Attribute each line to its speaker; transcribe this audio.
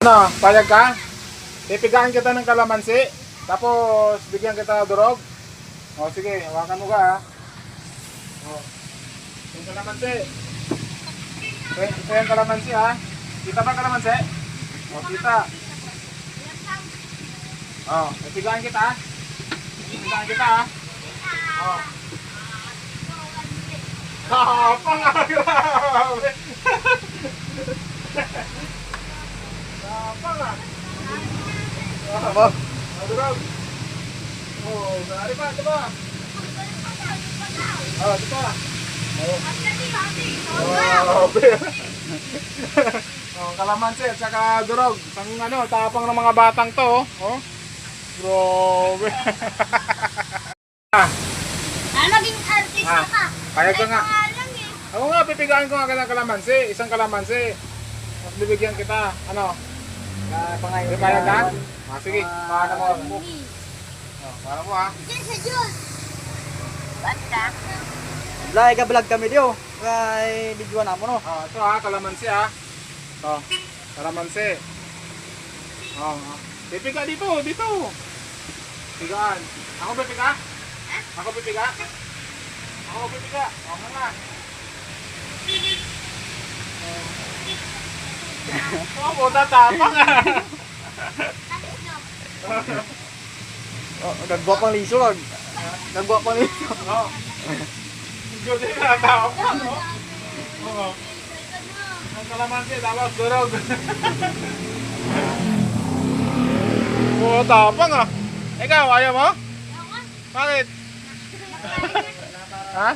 Speaker 1: Ano, payag ka? Pipigain kita ng kalamansi. Tapos, bigyan kita ng durog. O, sige, hawakan mo ka ha. O, yung kalamansi. Ito yung kalamansi ha. Kita ba kalamansi? O, kita. O, pipigain kita ha. Pipigain kita ha. O. Tapang nga, grabe. Tapang nga.
Speaker 2: Aba,
Speaker 1: Durog. Oh, sari pa, ito ba? Oh, ito pa. Oh, oh, kalamansi at saka durog. Ang ano, tapang ng mga batang to, oh. Oh. Grabe.
Speaker 3: Naging artista ka.
Speaker 1: Kaya ka nga.
Speaker 3: Lang eh.
Speaker 1: Ako nga, pipigain ko nga ng kalamansi. Isang kalamansi. Tapos bibigyan kita. Ano?
Speaker 2: pangayon.
Speaker 1: Pipayag ka? Ah, sige. Paano mo? Oh, paano mo ha?
Speaker 3: Diyan sa Diyos. Basta.
Speaker 2: Lai ka vlog kami dio. Kay video na mo no.
Speaker 1: Oh, ito ha, kalamansi ha. Oh, kalamansi. Oh, oh. Pipiga dito, dito. Pigaan. Ako pipiga? Ako pipiga? Ako pipiga. Oh, nga. Oh, puta tapang ah.
Speaker 2: Oh, gagwa pang liso kag. Gagwa pang liso.
Speaker 1: Oh. Good na tapang, no? Oo. Ang kalamansi, tapos durog. Oh, tapang ah. Ikaw, ayaw mo? Bakit? Ha?